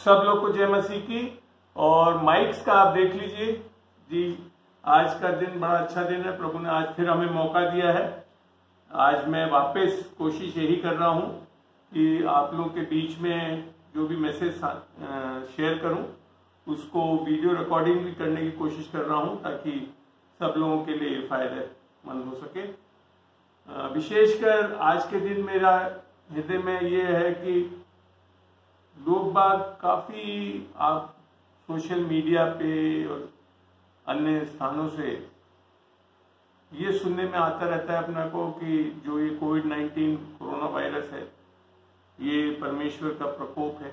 सब लोग को जय मसीह की। और माइक्स का आप देख लीजिए जी। आज का दिन बड़ा अच्छा दिन है, प्रभु ने आज फिर हमें मौका दिया है। आज मैं वापस कोशिश यही कर रहा हूं कि आप लोगों के बीच में जो भी मैसेज शेयर करूं उसको वीडियो रिकॉर्डिंग भी करने की कोशिश कर रहा हूं ताकि सब लोगों के लिए फायदेमंद हो सके। विशेषकर आज के दिन मेरा हृदय में ये है कि लोग बाग काफी आप सोशल मीडिया पे और अन्य स्थानों से ये सुनने में आता रहता है अपना को कि जो ये कोविड-19 कोरोना वायरस है ये परमेश्वर का प्रकोप है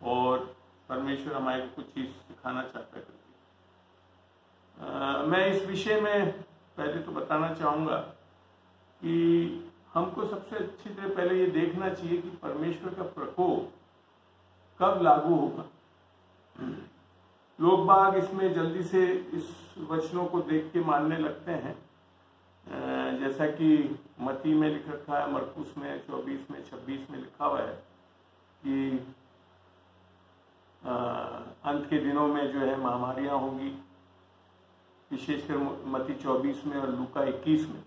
और परमेश्वर हमारे को कुछ चीज सिखाना चाहता है। मैं इस विषय में पहले तो बताना चाहूंगा कि हमको सबसे अच्छी तरह पहले ये देखना चाहिए कि परमेश्वर का प्रकोप कब लागू होगा। लोग बाग इसमें जल्दी से इस वचनों को देख के मानने लगते हैं, जैसा कि मत्ती में लिख रखा है, मरकुस में 24 में 26 में लिखा हुआ है कि अंत के दिनों में जो है महामारियां होंगी, विशेषकर मत्ती 24 में और लूका 21 में।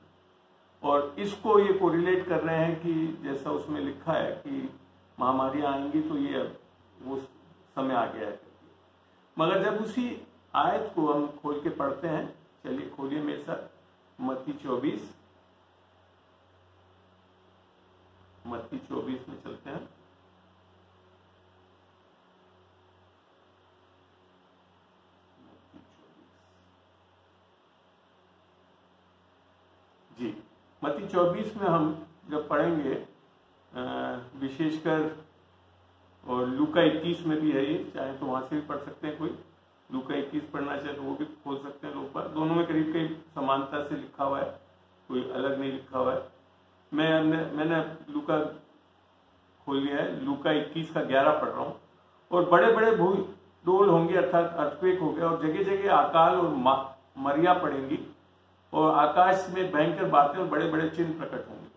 और इसको ये कोरिलेट कर रहे हैं कि जैसा उसमें लिखा है कि महामारियां आएंगी तो ये वो समय आ गया है। मगर जब उसी आयत को हम खोल के पढ़ते हैं, चलिए खोलिए मेरे साथ मत्ती 24 में चलते हैं। जी, मत्ती 24 में हम जब पढ़ेंगे विशेषकर, और लूका 21 में भी है ये, चाहे तो वहां से भी पढ़ सकते हैं, कोई लूका 21 पढ़ना चाहे तो वो भी खोल सकते हैं लोग। दोनों में करीब करीब समानता से लिखा हुआ है, कोई अलग नहीं लिखा हुआ है। मैंने लूका खोल लिया है, लूका 21 का 11 पढ़ रहा हूँ। और बड़े बड़े भूडोल होंगे अर्थात अर्थक्वेक हो गया, और जगह जगह अकाल और मरिया पड़ेंगी, और आकाश में भयंकर बातें और बड़े बड़े चिन्ह प्रकट होंगे।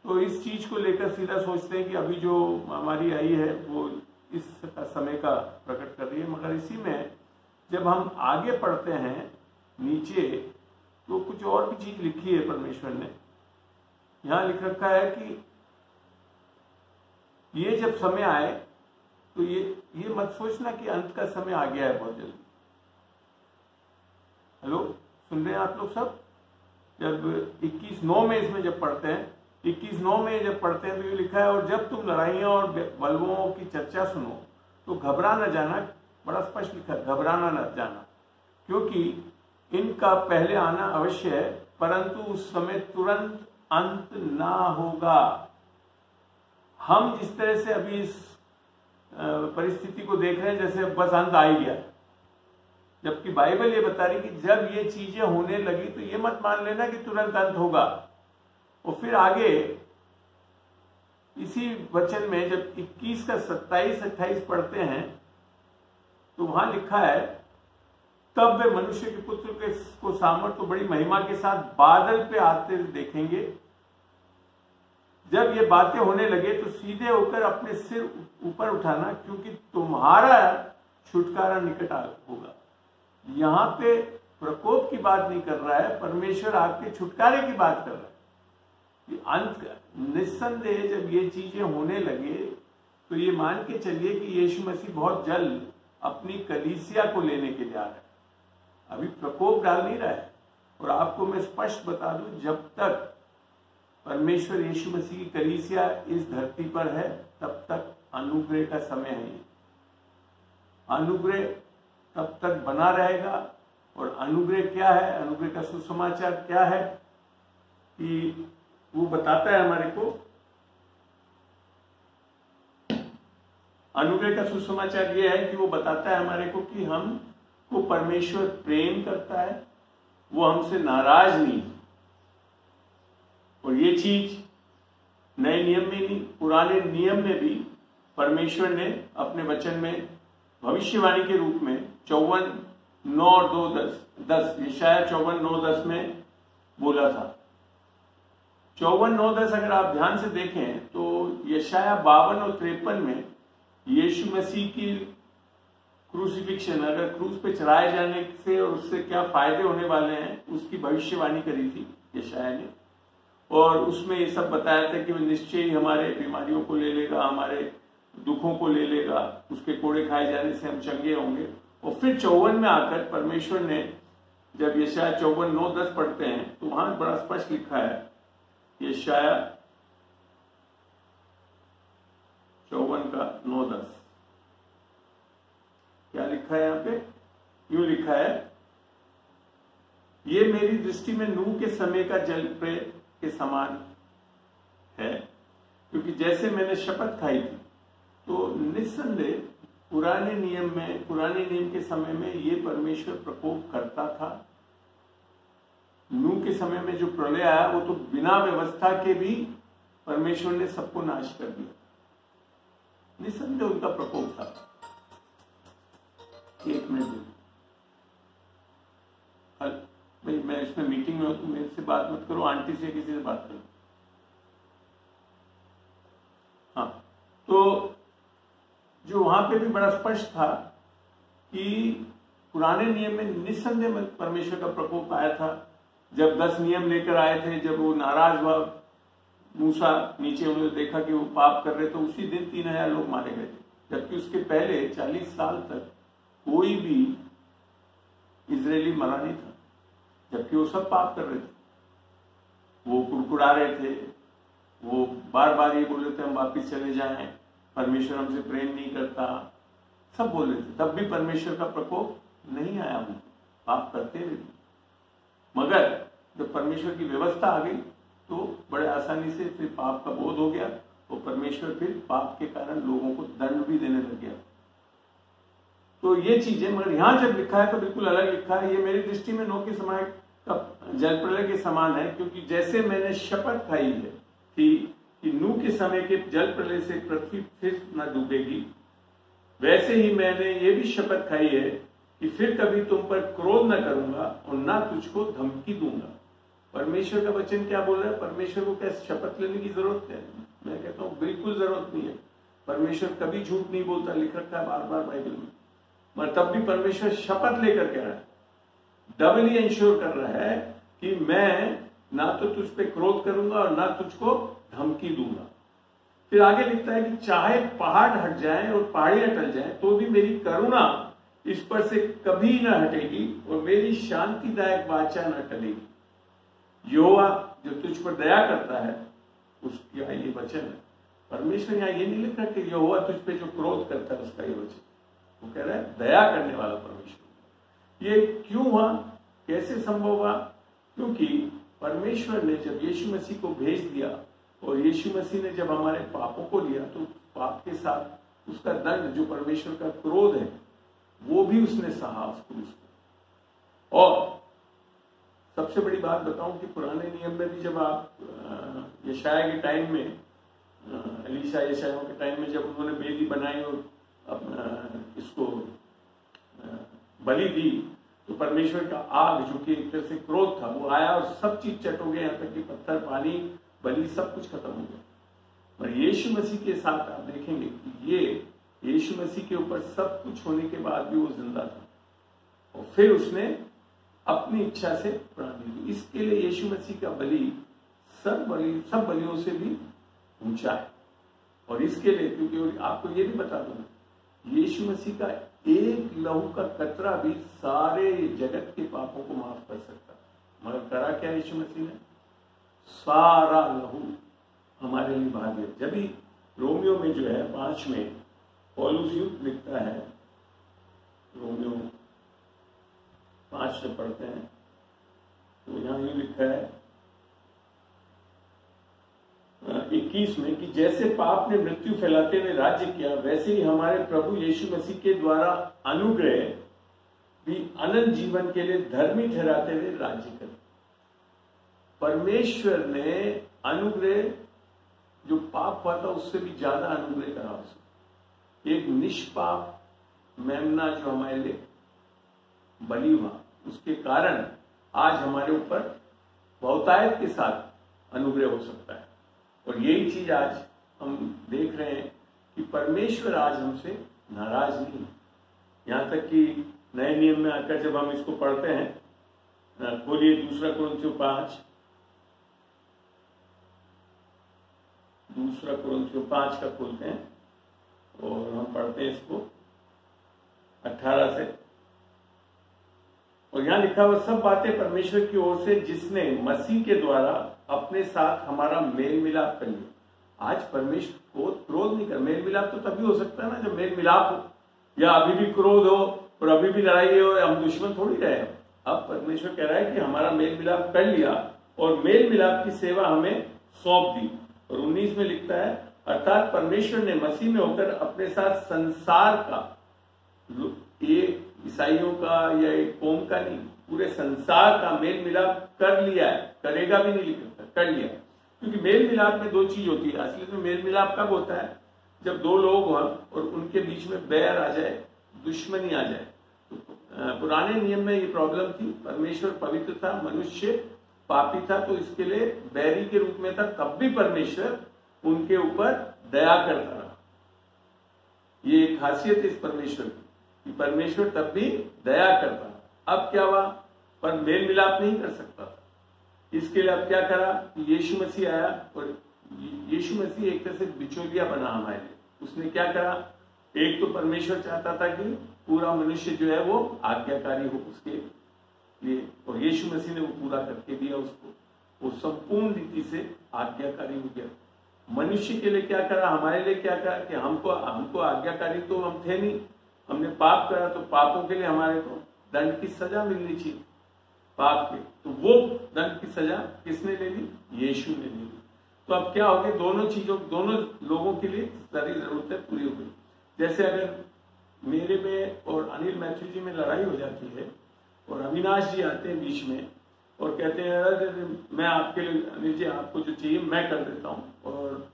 तो इस चीज को लेकर सीधा सोचते हैं कि अभी जो महामारी आई है वो इस समय का प्रकट कर रही है। मगर इसी में जब हम आगे पढ़ते हैं नीचे तो कुछ और भी चीज लिखी है परमेश्वर ने। यहां लिख रखा है कि ये जब समय आए तो ये मत सोचना कि अंत का समय आ गया है बहुत जल्दी। हेलो, सुन रहे हैं आप लोग सब? जब 21:9 में इसमें जब पढ़ते हैं, 21:9 में जब पढ़ते हैं तो ये लिखा है, और जब तुम लड़ाइयों और बलवों की चर्चा सुनो तो घबरा न जाना। बड़ा स्पष्ट लिखा है, घबराना न जाना, क्योंकि इनका पहले आना अवश्य है, परंतु उस समय तुरंत अंत ना होगा। हम जिस तरह से अभी इस परिस्थिति को देख रहे हैं जैसे बस अंत आ ही गया, जबकि बाइबल ये बता रही कि जब ये चीजें होने लगी तो ये मत मान लेना कि तुरंत अंत होगा। और फिर आगे इसी वचन में जब 21 का 27-28 पढ़ते हैं तो वहां लिखा है, तब वे मनुष्य के पुत्र को सामर्थ और बड़ी महिमा के साथ बादल पे आते देखेंगे। जब ये बातें होने लगे तो सीधे होकर अपने सिर ऊपर उठाना, क्योंकि तुम्हारा छुटकारा निकट होगा। यहां पे प्रकोप की बात नहीं कर रहा है, परमेश्वर आपके छुटकारे की बात कर रहा है। अंत निस्संदेह जब ये चीजें होने लगे तो ये मान के चलिए कि यीशु मसीह बहुत जल्द अपनी कलीसिया को लेने के लिए आ रहा है। अभी प्रकोप डाल नहीं रहा है। और आपको मैं स्पष्ट बता दूं, जब तक परमेश्वर यीशु मसीह की कलीसिया इस धरती पर है तब तक अनुग्रह का समय है। अनुग्रह तब तक बना रहेगा। और अनुग्रह क्या है, अनुग्रह का सुसमाचार क्या है कि वो बताता है हमारे को, अनुग्रह का सुसमाचार ये है कि वो बताता है हमारे को कि हमको परमेश्वर प्रेम करता है, वो हमसे नाराज नहीं। और ये चीज नए नियम में नहीं, पुराने नियम में भी परमेश्वर ने अपने वचन में भविष्यवाणी के रूप में 54:9 और 2:10 यशाया 54:9-10 में बोला था। 54:9-10 अगर आप ध्यान से देखें तो यशाया 52 और 53 में यीशु मसीह की क्रूसिफिक्शन, अगर क्रूस पे चढ़ाए जाने से और उससे क्या फायदे होने वाले हैं, उसकी भविष्यवाणी करी थी यशायाह ने। और उसमें ये सब बताया था कि वो निश्चय ही हमारे बीमारियों को ले लेगा, हमारे दुखों को ले लेगा, उसके कोड़े खाए जाने से हम चंगे होंगे। और फिर 54 में आकर परमेश्वर ने, जब यशायाह 54:9-10 पढ़ते हैं तो वहां बड़ा स्पष्ट लिखा है, यशायाह 54:9-10 क्या लिखा है यहाँ पे? यूं लिखा है, ये मेरी दृष्टि में नूह के समय का जल के समान है, क्योंकि जैसे मैंने शपथ खाई थी। तो निस्संदेह पुराने नियम के समय में ये परमेश्वर प्रकोप करता था। नूह के समय में जो प्रलय आया वो तो बिना व्यवस्था के भी परमेश्वर ने सबको नाश कर दिया, निस्संदेह उनका प्रकोप था। एक मिनट भाई, मैं इसमें मीटिंग में हूं तो मेरे से बात मत करो, आंटी से किसी से बात करो। हाँ, तो जो वहां पे भी बड़ा स्पष्ट था कि पुराने नियम में निस्संदेह परमेश्वर का प्रकोप आया था। जब 10 नियम लेकर आए थे, जब वो नाराज हुआ मूसा, नीचे उन्होंने देखा कि वो पाप कर रहे, तो उसी दिन 3000 लोग मारे गए थे। जबकि उसके पहले 40 साल तक कोई भी इजरायली मरा नहीं था, जबकि वो सब पाप कर रहे थे। वो कुड़कुड़ा रहे थे, वो बार बार ये बोल रहे थे हम वापिस चले जाएं, परमेश्वर हमसे प्रेम नहीं करता, सब बोल रहे थे। तब भी परमेश्वर का प्रकोप नहीं आया, उनको पाप करते हुए। मगर जब परमेश्वर की व्यवस्था आ गई तो बड़े आसानी से फिर पाप का बोध हो गया, तो परमेश्वर फिर पाप के कारण लोगों को दंड भी देने लग गया। तो ये चीजें, मगर यहां जब लिखा है तो बिल्कुल अलग लिखा है। ये मेरी दृष्टि में नूह के समय का जल प्रलय के समान है, क्योंकि जैसे मैंने शपथ खाई है कि नूह के समय के जल प्रलय से पृथ्वी फिर न डूबेगी, वैसे ही मैंने ये भी शपथ खाई है कि फिर कभी तुम पर क्रोध न करूंगा और ना तुझको धमकी दूंगा। परमेश्वर का वचन क्या बोल रहा है? परमेश्वर को क्या शपथ लेने की जरूरत है? मैं कहता हूं बिल्कुल जरूरत नहीं है। परमेश्वर कभी झूठ नहीं बोलता, लिख रखा है बार बार बाइबल में। मगर तब भी परमेश्वर शपथ लेकर कह रहा है, डबली इंश्योर कर रहा है कि मैं ना तो तुझ पे क्रोध करूंगा और ना तुझको धमकी दूंगा। फिर आगे लिखता है कि चाहे पहाड़ हट जाएं और पहाड़ियां टल जाएं तो भी मेरी करुणा इस पर से कभी न हटेगी और मेरी शांतिदायक वाचा न टलेगी। यहोवा जो तुझ पर दया करता है उसका ये वचन है। परमेश्वर यहाँ ये नहीं लिखा कि यहोवा तुझ पे जो क्रोध करता है उसका ये वचन, वो कह रहा है दया करने वाला परमेश्वर। ये क्यों हुआ, कैसे संभव हुआ? क्योंकि परमेश्वर ने जब यीशु मसीह को भेज दिया और यीशु मसीह ने जब हमारे पापों को लिया, तो पाप के साथ उसका दंड, जो परमेश्वर का क्रोध है, वो भी उसने सहा उस क्रूस को। और सबसे बड़ी बात बताऊं कि पुराने नियम में भी जब आप यशायाह के टाइम में, एलीशा यशायाह के टाइम में जब उन्होंने बेदी बनाई और इसको बलि दी, तो परमेश्वर का आग, जो कि एक तरह से क्रोध था, वो आया और सब चीज चटोगे, यहाँ तक कि पत्थर, पानी, बलि सब कुछ खत्म हो गया। पर यीशु मसीह के साथ आप देखेंगे कि ये यीशु मसीह के ऊपर सब कुछ होने के बाद भी वो जिंदा था और फिर उसने अपनी इच्छा से प्राण दी। इसके लिए यीशु मसीह का बलि सब बलियों से भी ऊंचा है। और इसके लिए, क्योंकि आपको ये भी बता दूं, यीशु मसीह का एक लहू का कतरा भी सारे जगत के पापों को माफ कर सकता है। मगर करा क्या यीशु मसीह ने? सारा लहू हमारे लिए बहा दिया। जब भी रोमियो में जो है 5 में पौलुस यूं लिखता है, रोमियो 5 से पढ़ते हैं तो यहां यूं लिखा है 21 में कि जैसे पाप ने मृत्यु फैलाते हुए राज्य किया, वैसे ही हमारे प्रभु यीशु मसीह के द्वारा अनुग्रह भी अनंत जीवन के लिए धर्मी ठहराते हुए राज्य करे। परमेश्वर ने अनुग्रह, जो पाप हुआ था उससे भी ज्यादा अनुग्रह करा उसे। एक निष्पाप मेमना जो हमारे लिए बलि हुआ, उसके कारण आज हमारे ऊपर बहुतायत के साथ अनुग्रह हो सकता है। और यही चीज आज हम देख रहे हैं कि परमेश्वर आज हमसे नाराज नहीं है। यहां तक कि नए नियम में आकर जब हम इसको पढ़ते हैं, खोलिए 2 कुरिन्थियों 5 का खोलते हैं और हम पढ़ते हैं इसको 18 से। और यहां लिखा हुआ सब बातें परमेश्वर की ओर से जिसने मसीह के द्वारा अपने साथ हमारा मेल मिलाप कर लिया। आज परमेश्वर को क्रोध नहीं कर, मेल मिलाप तो तभी हो सकता है ना जब मेल मिलाप हो, या अभी भी क्रोध हो और अभी भी लड़ाई हो, हम दुश्मन थोड़ी रहे। अब परमेश्वर कह रहा है कि हमारा मेल मिलाप कर लिया और मेल मिलाप की सेवा हमें सौंप दी। और 19 में लिखता है अर्थात परमेश्वर ने मसीह में होकर अपने साथ संसार का, ये ईसाइयों का या एक कौम का नहीं, पूरे संसार का मेल मिलाप कर लिया है। करेगा भी नहीं लिखा, कर लिया। क्योंकि मेल मिलाप में 2 चीज होती है। असली में मेल मिलाप कब होता है? जब 2 लोग हों और उनके बीच में बैर आ जाए, दुश्मनी आ जाए। तो पुराने नियम में ये प्रॉब्लम थी, परमेश्वर पवित्र था, मनुष्य पापी था, तो इसके लिए बैरी के रूप में था। तब भी परमेश्वर उनके ऊपर दया करता रहा। ये एक खासियत है इस परमेश्वर की कि परमेश्वर तब भी दया करता। अब क्या हुआ? पर मेल मिलाप नहीं कर सकता था। इसके लिए अब क्या करा? यीशु मसीह आया और यीशु मसीह एक तरह से बिचौलिया बना हमारे लिए। उसने क्या करा? एक तो परमेश्वर चाहता था कि पूरा मनुष्य जो है वो आज्ञाकारी हो उसके लिए, और यीशु मसीह ने वो पूरा करके दिया उसको। वो संपूर्ण रीति से आज्ञाकारी हो गया। मनुष्य के लिए क्या करा? हमारे लिए क्या करा कि हमको आज्ञाकारी तो हम थे नहीं, हमने पाप करा, तो पापों के लिए हमारे को दंड की सजा मिलनी चाहिए पाप के। तो वो दंड की सजा किसने ले ली? यीशु ने ली। तो अब क्या हो गया? दोनों लोगों के लिए सारी जरूरतें पूरी हो गई। जैसे अगर मेरे में और अनिल मैथ्यू जी में लड़ाई हो जाती है और अविनाश जी आते हैं बीच में और कहते हैं अरे मैं आपके लिए, अनिल जी आपको जो चाहिए मैं कर देता हूँ, और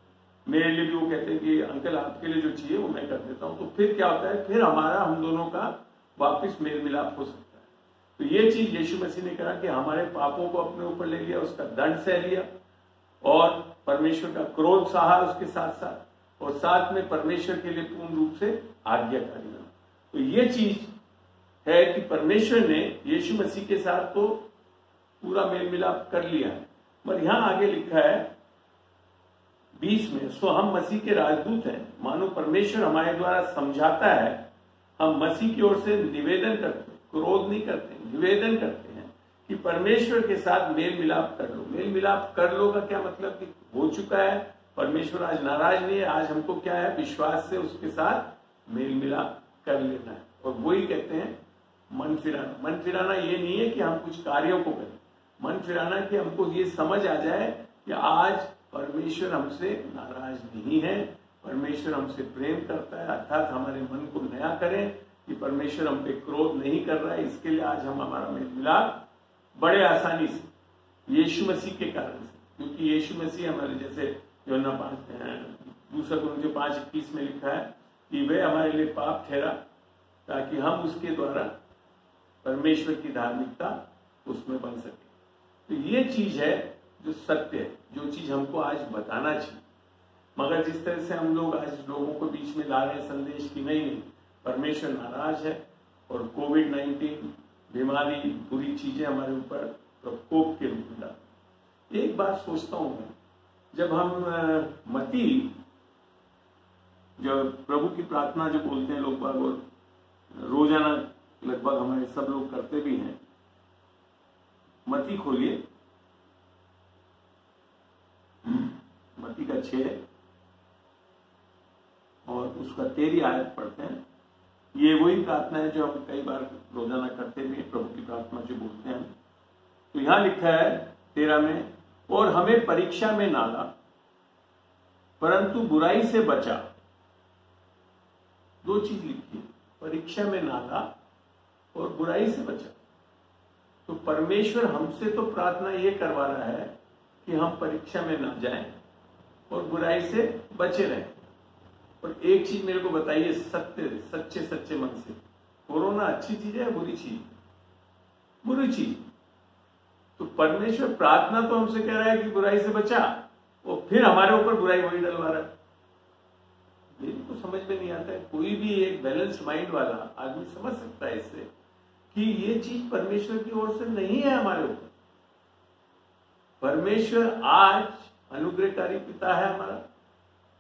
मेरे लिए भी वो कहते हैं कि अंकल आपके लिए जो चाहिए वो मैं कर देता हूँ। तो फिर क्या होता है? फिर हम दोनों का वापिस मेल मिलाप हो सकता है। तो ये चीज यीशु मसीह ने करा कि हमारे पापों को अपने ऊपर ले लिया, उसका दंड सह लिया और परमेश्वर का क्रोध सहा उसके साथ साथ, और साथ में परमेश्वर के लिए पूर्ण रूप से आज्ञाकारी बना। तो ये चीज है कि परमेश्वर ने यीशु मसीह के साथ तो पूरा मेल मिलाप कर लिया है। पर यहां आगे लिखा है 20 में, सो हम मसीह के राजदूत हैं, मानो परमेश्वर हमारे द्वारा समझाता है। हम मसीह की ओर से निवेदन करते हैं, क्रोध नहीं करते, निवेदन करते हैं कि परमेश्वर के साथ मेल मिलाप कर लो। मेल मिलाप कर लो का क्या मतलब? कि हो चुका है, परमेश्वर आज नाराज नहीं है। आज हमको क्या है? विश्वास से उसके साथ मेल मिलाप कर लेना है। और वही कहते हैं मन फिराना। मन फिराना ये नहीं है कि हम कुछ कार्यों को करें, मन फिराना कि हमको ये समझ आ जाए कि आज परमेश्वर हमसे नाराज नहीं है, परमेश्वर हमसे प्रेम करता है। अर्थात हमारे मन को नया करें कि परमेश्वर हम पे क्रोध नहीं कर रहा है। इसके लिए आज हम हमारा मेल मिलाप बड़े आसानी से यीशु मसीह के कारण से, क्योंकि यीशु मसीह हमारे जैसे यूहन्ना 2 कुरिन्थियों 5:21 में लिखा है कि वह हमारे लिए पाप ठहरा ताकि हम उसके द्वारा परमेश्वर की धार्मिकता उसमें बन सके। तो ये चीज है जो सत्य है, जो चीज हमको आज बताना चाहिए। मगर जिस तरह से हम लोग आज लोगों को बीच में ला रहे हैं संदेश की नहीं परमेश्वर नाराज है और कोविड-19 बीमारी बुरी चीजें हमारे ऊपर प्रकोप के रूप में डालती। एक बात सोचता हूं मैं, जब हम मती जो प्रभु की प्रार्थना जो बोलते हैं लोग बाग, और रोजाना लगभग हमारे सब लोग करते भी हैं, मती खोलिए, मती का 6 और उसका 13 आयत पढ़ते हैं। ये वही प्रार्थना है जो हम कई बार रोजाना करते भी हैं, प्रभु की प्रार्थना जो बोलते हैं। तो यहां लिखा है 13 में, और हमें परीक्षा में ना ला परंतु बुराई से बचा। 2 चीज लिखी है, परीक्षा में ना ला और बुराई से बचा। तो परमेश्वर हमसे तो प्रार्थना ये करवा रहा है कि हम परीक्षा में ना जाएं और बुराई से बचे रहें। और एक चीज मेरे को बताइए सच्चे मन से, कोरोना अच्छी चीज है बुरी चीज? बुरी चीज। तो परमेश्वर प्रार्थना तो हमसे कह रहा है कि बुराई से बचा, और फिर हमारे ऊपर बुराई वही डलवा रहा है। मेरी को समझ में नहीं आता है। कोई भी एक बैलेंस्ड माइंड वाला आदमी समझ सकता है इससे कि ये चीज परमेश्वर की ओर से नहीं है हमारे ऊपर। परमेश्वर आज अनुग्रहकारी पिता है हमारा।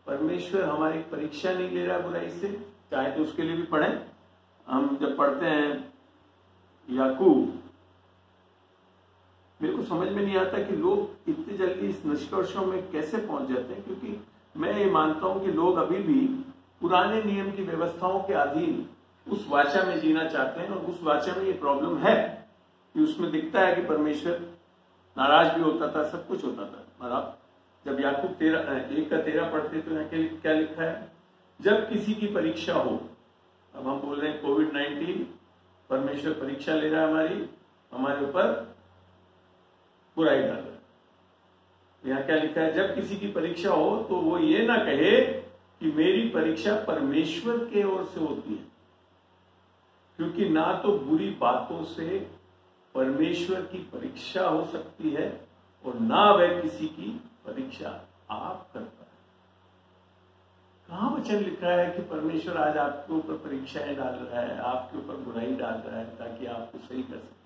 परमेश्वर हमारी परीक्षा नहीं ले रहा बुराई से। चाहे तो उसके लिए भी पढ़ें। हम जब पढ़ते हैं याकूब, मेरे को समझ में नहीं आता कि लोग इतनी जल्दी इस निष्कर्षों में कैसे पहुंच जाते हैं, क्योंकि मैं ये मानता हूं कि लोग अभी भी पुराने नियम की व्यवस्थाओं के अधीन उस वाचा में जीना चाहते हैं। और उस वाचा में ये प्रॉब्लम है कि उसमें दिखता है कि परमेश्वर नाराज भी होता था, सब कुछ होता था। और आप जब याकूब 1:13 पढ़ते तो यहाँ क्या लिखा है, जब किसी की परीक्षा हो। अब हम बोल रहे हैं कोविड-19, परमेश्वर परीक्षा ले रहा है हमारे ऊपर बुराई डाल रहा है। यहाँ क्या लिखा है, जब किसी की परीक्षा हो तो वो ये ना कहे कि मेरी परीक्षा परमेश्वर के ओर से होती है, क्योंकि ना तो बुरी बातों से परमेश्वर की परीक्षा हो सकती है और ना वह किसी की परीक्षा आप करता है। कहां वचन लिखा है कि परमेश्वर आज आपके ऊपर परीक्षाएं डाल रहा है, आपके ऊपर बुराई डाल रहा है ताकि आपको सही कर सके?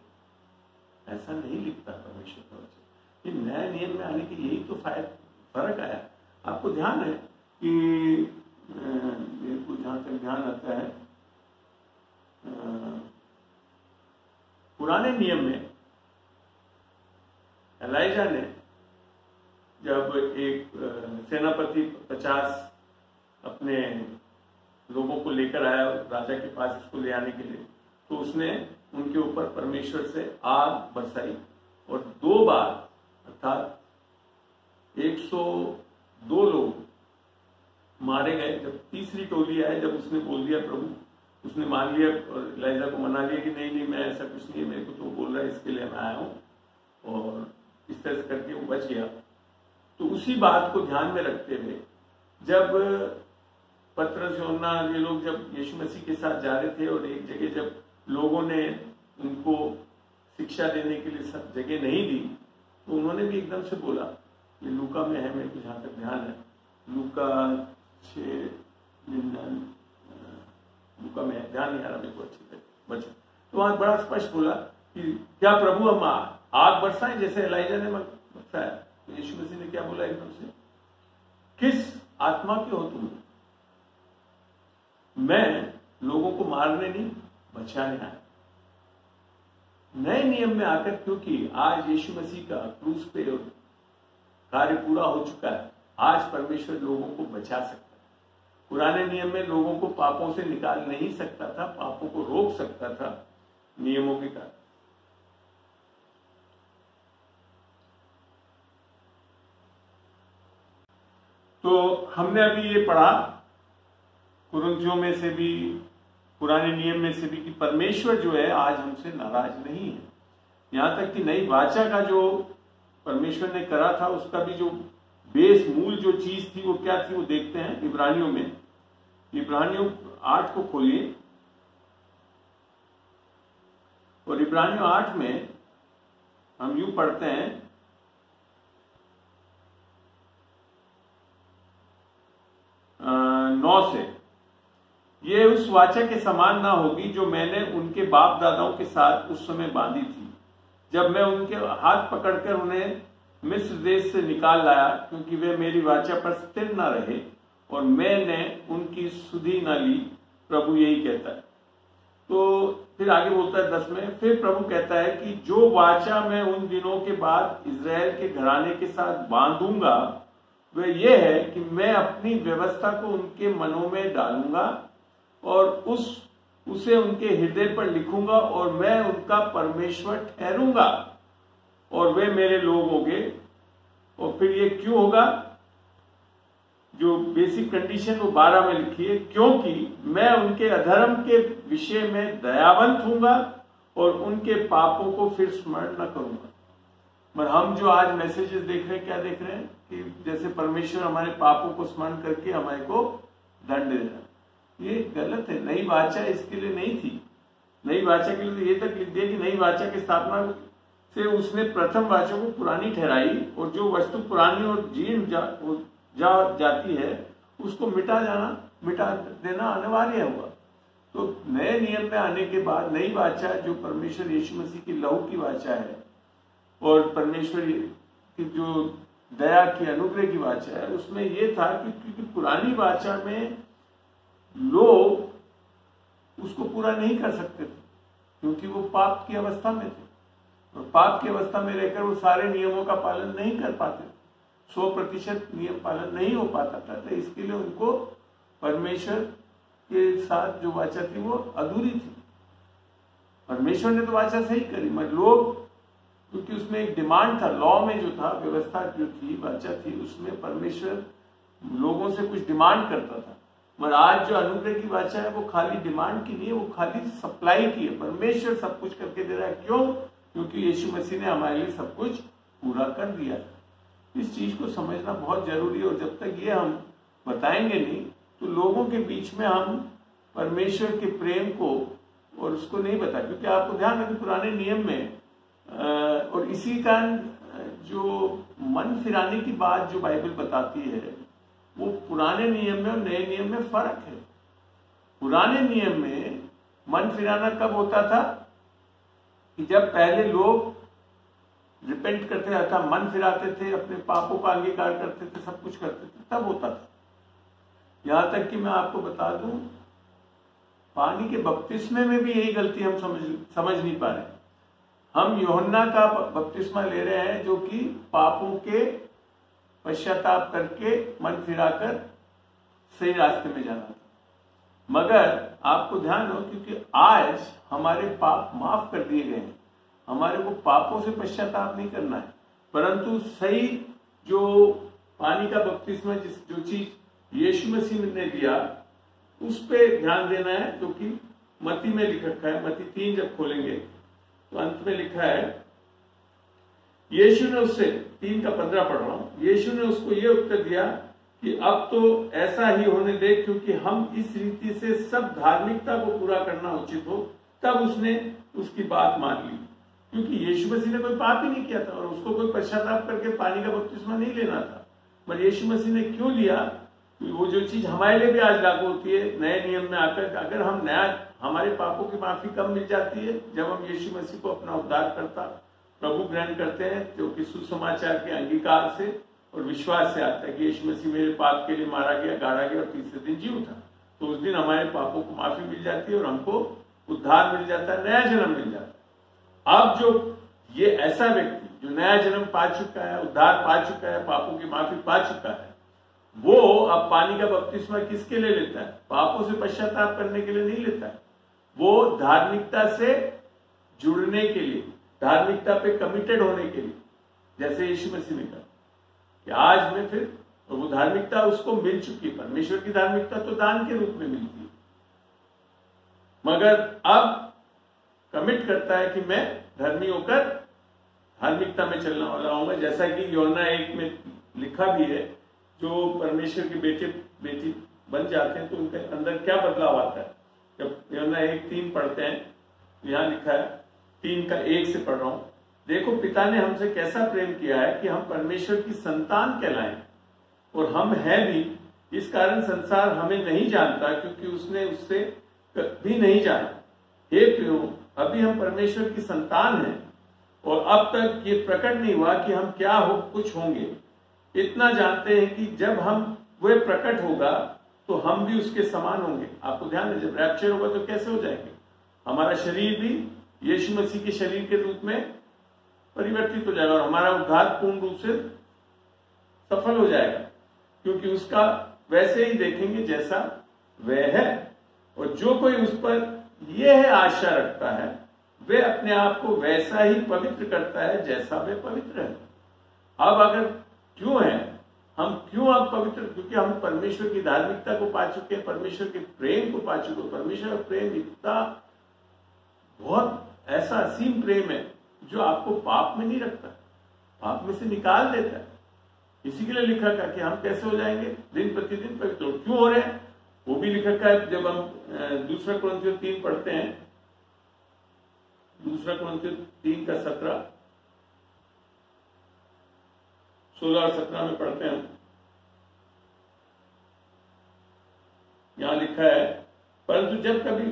ऐसा नहीं लिखता परमेश्वर का वचन। ये नए नियम में आने की यही तो फर्क आया। आपको ध्यान है कि मेरे को जहां तक ध्यान आता है, पुराने नियम में एलाइजा ने जब एक सेनापति 50 अपने लोगों को लेकर आया राजा के पास इसको ले आने के लिए, तो उसने उनके ऊपर परमेश्वर से आग बरसाई और 2 बार अर्थात 102 लोग मारे गए। जब तीसरी टोली आई, जब उसने बोल दिया प्रभु, उसने मान लिया और एलाइजा को मना लिया कि नहीं मैं ऐसा कुछ नहीं है, मेरे को तो बोल रहा है इसके लिए मैं आया हूं, और इस तरह से करके वो बच गया। तो उसी बात को ध्यान में रखते हुए जब पतरस यूहन्ना ये लोग जब यीशु मसीह के साथ जा रहे थे और एक जगह जब लोगों ने उनको शिक्षा देने के लिए सब जगह नहीं दी, तो उन्होंने भी एकदम से बोला, ये लूका में है, मेरे को जहां तक ध्यान है, लूका 6 लूका में ध्यान नहीं आ रहा मेरे को अच्छी तरह बच्चा, तो वहां बड़ा स्पष्ट बोला कि क्या प्रभु हम आग बरसाएं जैसे एलाइजा ने बरसाया? तो यीशु मसीह ने क्या बोला एकदम से, किस आत्मा के हो तुम? मैं लोगों को मारने नहीं बचाने आया। नए नियम में आकर, क्योंकि आज यीशु मसीह का क्रूस पे कार्य पूरा हो चुका है, आज परमेश्वर लोगों को बचा सकता है। पुराने नियम में लोगों को पापों से निकाल नहीं सकता था, पापों को रोक सकता था नियमों के कारण। तो हमने अभी ये पढ़ा कुरिन्थियों में से भी, पुराने नियम में से भी, कि परमेश्वर जो है आज हमसे नाराज नहीं है। यहां तक कि नई वाचा का जो परमेश्वर ने करा था उसका भी जो बेस मूल जो चीज थी वो क्या थी, वो देखते हैं इब्रानियों में। इब्रानियों 8 को खोलिए और इब्रानियों 8 में हम यूं पढ़ते हैं, 9 से, ये उस वाचा के समान ना होगी जो मैंने उनके बाप दादाओं के साथ उस समय बांधी थी, जब मैं उनके हाथ पकड़कर उन्हें मिस्र देश से निकाल लाया, क्योंकि वे मेरी वाचा पर स्थिर न रहे और मैंने उनकी सुधि न ली, प्रभु यही कहता है। तो फिर आगे बोलता है 10 में, फिर प्रभु कहता है कि जो वाचा मैं उन दिनों के बाद इजराइल के घराने के साथ बांधूंगा वह यह है कि मैं अपनी व्यवस्था को उनके मनों में डालूंगा और उसे उनके हृदय पर लिखूंगा और मैं उनका परमेश्वर ठहरूंगा और वे मेरे लोग होंगे। और फिर ये क्यों होगा, जो बेसिक कंडीशन वो 12 में लिखी है, क्योंकि मैं उनके अधर्म के विषय में दयावंत हूंगा और उनके पापों को फिर स्मरण न करूंगा। पर हम जो आज मैसेजेस देख रहे हैं, क्या देख रहे हैं कि जैसे परमेश्वर हमारे पापों को स्मरण करके हमारे को दंड दे रहा है। ये गलत है। नई वाचा इसके लिए नहीं थी। नई वाचा के लिए तो ये तक लिख दिया कि नई वाचा की स्थापना से उसने प्रथम वाचा को पुरानी ठहराई और जो वस्तु पुरानी और जीर्ण जाती है उसको मिटा देना अनिवार्य हुआ। तो नए नियम में आने के बाद नई वाचा जो परमेश्वर यीशु मसीह की लहू की वाचा है और परमेश्वर की जो दया की अनुग्रह की वाचा है, उसमें यह था कि क्योंकि पुरानी वाचा में लोग उसको पूरा नहीं कर सकते थे क्योंकि वो पाप की अवस्था में थे और पाप की अवस्था में रहकर वो सारे नियमों का पालन नहीं कर पाते, 100% नियम पालन नहीं हो पाता था। तो इसके लिए उनको परमेश्वर के साथ जो वाचा थी वो अधूरी थी। परमेश्वर ने तो वाचा सही करी, मगर लोग, क्योंकि उसमें एक डिमांड था, लॉ में जो था, व्यवस्था जो थी, वाचा थी, उसमें परमेश्वर लोगों से कुछ डिमांड करता था। मगर आज जो अनुग्रह की वाचा है वो खाली डिमांड की नहीं है, वो खाली सप्लाई की है। परमेश्वर सब कुछ करके दे रहा है। क्यों? क्योंकि यीशु मसीह ने हमारे लिए सब कुछ पूरा कर दिया है। इस चीज को समझना बहुत जरूरी है और जब तक ये हम बताएंगे नहीं तो लोगों के बीच में हम परमेश्वर के प्रेम को और उसको नहीं बता। क्योंकि आपको ध्यान है कि पुराने नियम में और इसी कारण जो मन फिराने की बात जो बाइबल बताती है वो पुराने नियम में और नए नियम में फर्क है। पुराने नियम में मन फिराना कब होता था कि जब पहले लोग रिपेंट करते रहता, मन फिराते थे, अपने पापों का अंगीकार करते थे, सब कुछ करते थे, तब होता था। यहां तक कि मैं आपको बता दूं, पानी के बपतिस्मे में भी यही गलती हम समझ नहीं पा रहे। हम यूहन्ना का बपतिस्मा ले रहे हैं जो कि पापों के पश्चाताप करके मन फिराकर सही रास्ते में जाना था। मगर आपको ध्यान हो, क्योंकि आज हमारे पाप माफ कर दिए गए हैं, हमारे को पापों से पश्चाताप नहीं करना है, परंतु सही जो पानी का बपतिस्मा जो चीज यीशु मसीह ने दिया उस पे ध्यान देना है, जो कि मत्ती में लिख रखा है। मत्ती 3 जब खोलेंगे तो अंत में लिखा है, यीशु ने उससे 3 का 15 पढ़ रहा हूं। यीशु ने उसको ये उत्तर दिया कि अब तो ऐसा ही होने दे, क्योंकि हम इस रीति से सब धार्मिकता को पूरा करना उचित हो। तब उसने उसकी बात मान ली, क्योंकि यीशु मसीह ने कोई पाप ही नहीं किया था और उसको कोई पश्चाताप करके पानी का बपतिस्मा नहीं लेना था। पर यीशु मसीह ने क्यों लिया? वो जो चीज हमारे लिए भी आज लागू होती है नए नियम में आकर, अगर हम हमारे पापों की माफी कब मिल जाती है? जब हम यीशु मसीह को अपना उद्धार करता प्रभु ग्रहण करते हैं, जो कि सुसमाचार के अंगीकार से और विश्वास से आता है कि यीशु मसीह मेरे पाप के लिए मारा गया, गाड़ा गया और तीसरे दिन जी उठा। तो उस दिन हमारे पापों को माफी मिल जाती है और हमको उद्धार मिल जाता है, नया जन्म मिल जाता है। अब जो ये ऐसा व्यक्ति जो नया जन्म पा चुका है, उद्धार पा चुका है, पापों की माफी पा चुका है, वो अब पानी का बपतिस्मा किसके लिए लेता है? पापों से पश्चाताप करने के लिए नहीं लेता है, वो धार्मिकता से जुड़ने के लिए, धार्मिकता पे कमिटेड होने के लिए, जैसे यीशु मसीह ने कहा कि आज मैं फिर, और वो धार्मिकता उसको मिल चुकी है। परमेश्वर की धार्मिकता तो दान के रूप में मिलती है, मगर अब कमिट करता है कि मैं धर्मी होकर धार्मिकता में चलने वाला होऊंगा। जैसा कि यूहन्ना 1 में लिखा भी है, जो परमेश्वर के बेटे बेटी बन जाते हैं तो उनके अंदर क्या बदलाव आता है। जब यूहन्ना 1:3 पढ़ते हैं, यहां लिखा है, 3 का 1 से पढ़ रहा हूं, देखो पिता ने हमसे कैसा प्रेम किया है कि हम परमेश्वर की संतान कहलाएं, और हम हैं भी। इस कारण संसार हमें नहीं जानता, क्योंकि उसने उससे कभी नहीं जाना। हे प्रियो, अभी हम परमेश्वर की संतान हैं और अब तक ये प्रकट नहीं हुआ कि हम क्या हो कुछ होंगे। इतना जानते हैं कि जब वह प्रकट होगा तो हम भी उसके समान होंगे। आपको ध्यान है, जब रैप्चर होगा तो कैसे हो जाएंगे? हमारा शरीर भी यीशु मसीह के शरीर के रूप में परिवर्तित हो जाएगा और हमारा उद्धार पूर्ण रूप से सफल हो जाएगा, क्योंकि उसका वैसे ही देखेंगे जैसा वह है। और जो कोई उस पर यह आशा रखता है वह अपने आप को वैसा ही पवित्र करता है जैसा वह पवित्र है। अब अगर क्यों है, हम क्यों अब पवित्र? क्योंकि हम परमेश्वर की धार्मिकता को पा चुके हैं, परमेश्वर के प्रेम को पा चुके हैं। परमेश्वर का प्रेम इतना बहुत ऐसा असीम प्रेम है जो आपको पाप में नहीं रखता, पाप में से निकाल देता है। इसी के लिए लिखा था कि हम कैसे हो जाएंगे? दिन प्रतिदिन पवित्र। क्यों हो रहे हैं वो भी लिखा है। जब हम 2 कुरिन्थियों 3 पढ़ते हैं, 2 कुरिन्थियों 3 का 16 और 17 में पढ़ते हैं, यहां लिखा है, परंतु जब कभी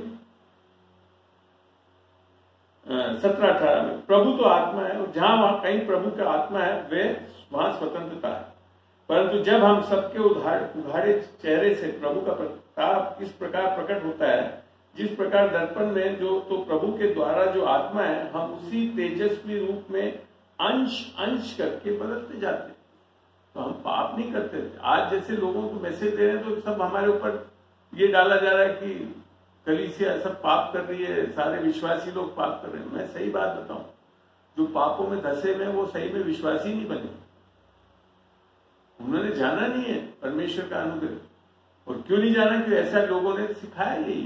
17-18 में, प्रभु तो आत्मा है और जहां वहां कहीं प्रभु का आत्मा है वे वहां स्वतंत्रता है। परंतु जब हम सबके उघाड़े चेहरे से प्रभु का प्रताप इस प्रकार प्रकट होता है, जिस प्रकार दर्पण में जो तो प्रभु के द्वारा जो आत्मा है, हम उसी तेजस्वी रूप में अंश अंश करके बदलते जाते हैं। तो हम पाप नहीं करते थे। आज जैसे लोगों को मैसेज दे रहे हैं तो सब हमारे ऊपर ये डाला जा रहा है कि कलीसिया सब पाप कर रही है, सारे विश्वासी लोग पाप कर रहे हैं। मैं सही बात बताऊं, जो पापों में धसे में वो सही में विश्वासी नहीं बने, उन्होंने जाना नहीं है परमेश्वर का अनुग्रह। और क्यों नहीं जाना? कि ऐसा लोगों ने सिखाया यही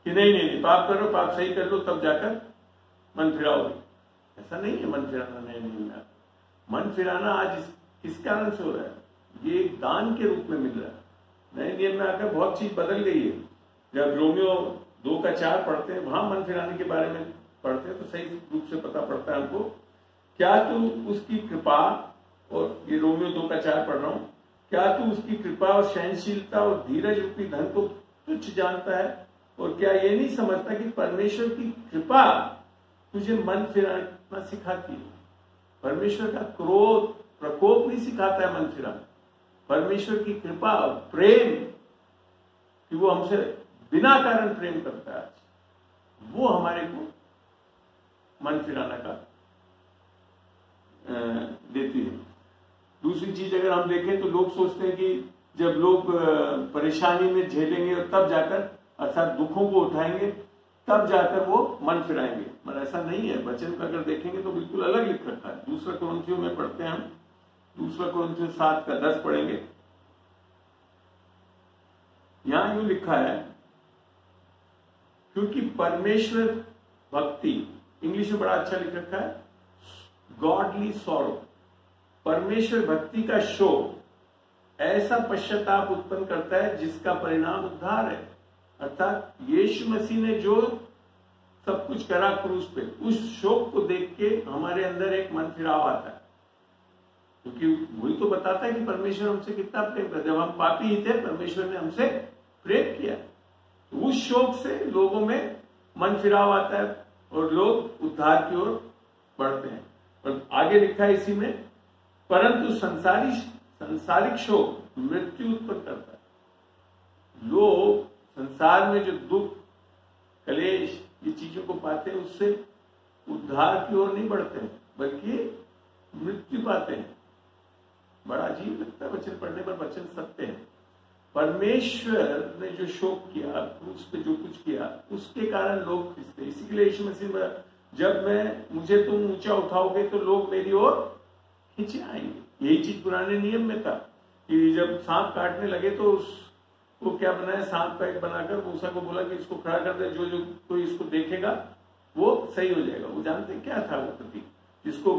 कि नहीं पाप करो, पाप सही कर लो, तब जाकर मन फिराओगे। ऐसा नहीं है मन फिराना नए नियम में। मन फिराना आज किस कारण से हो रहा है? ये एक दान के रूप में मिल रहा है। नए नियम में आकर बहुत चीज बदल गई है। जब रोमियो 2:4 पढ़ते हैं, वहां मन फिराने के बारे में पढ़ते हैं तो सही रूप से पता पड़ता है हमको। क्या तू उसकी कृपा, और ये रोमियो 2:4 पढ़ रहा हूं, क्या तू उसकी कृपा और सहनशीलता और धीरज रूपी धन को तुच्छ जानता है? और क्या ये नहीं समझता कि परमेश्वर की कृपा तुझे मन फिराना सिखाती है? परमेश्वर का क्रोध प्रकोप नहीं सिखाता है मन फिराना। परमेश्वर की कृपा और प्रेम, कि वो हमसे बिना कारण प्रेम करता है, वो हमारे को मन फिराना का देती है। दूसरी चीज अगर हम देखें तो लोग सोचते हैं कि जब लोग परेशानी में झेलेंगे और तब जाकर, अर्थात दुखों को उठाएंगे, तब जाकर वो मन फिराएंगे। पर ऐसा नहीं है। वचन का अगर देखेंगे तो बिल्कुल अलग लिख रखा है। दूसरा कुरिन्थियों में पढ़ते हैं हम, दूसरा कुरिन्थियों 7:10 पढ़ेंगे। यहां यूं लिखा है, क्योंकि परमेश्वर भक्ति, इंग्लिश में बड़ा अच्छा लिख रखा है, गॉडली सॉरो, परमेश्वर भक्ति का शोक ऐसा पश्चाताप उत्पन्न करता है जिसका परिणाम उद्धार है। अर्थात यीशु मसीह ने जो सब कुछ करा क्रूस पे, उस शोक को देख के हमारे अंदर एक मन फिराव आता है, क्योंकि वही तो बताता है कि परमेश्वर हमसे कितना प्रेम करता है। जब हम पापी ही थे, परमेश्वर ने हमसे प्रेम किया। तो उस शोक से लोगों में मन फिराव आता है और लोग उद्धार की ओर बढ़ते हैं। और आगे लिखा है इसी में, परंतु संसारिक शोक मृत्यु उत्पन्न करता है। लोग संसार में जो दुख, कलेश, ये चीजों को पाते हैं, उससे उद्धार की ओर नहीं बढ़ते हैं, बल्कि मृत्यु पाते हैं। बड़ा अजीब लगता है वचन पढ़ने पर। वचन सत्य है। परमेश्वर ने जो शोक किया, क्रूस पे जो कुछ किया, उसके कारण लोग खिंचते। इसी के लिए यीशु मसीह ने, जब मुझे तुम ऊंचा उठाओगे तो लोग मेरी ओर खींचे आएंगे। यही चीज पुराने नियम में था कि जब सांप काटने लगे तो उसको क्या बनाया, सांप का एक बनाकर मूसा को बोला कि इसको खड़ा कर दे, जो जो कोई इसको देखेगा वो सही हो जाएगा। वो जानते क्या था वो प्रतीक, जिसको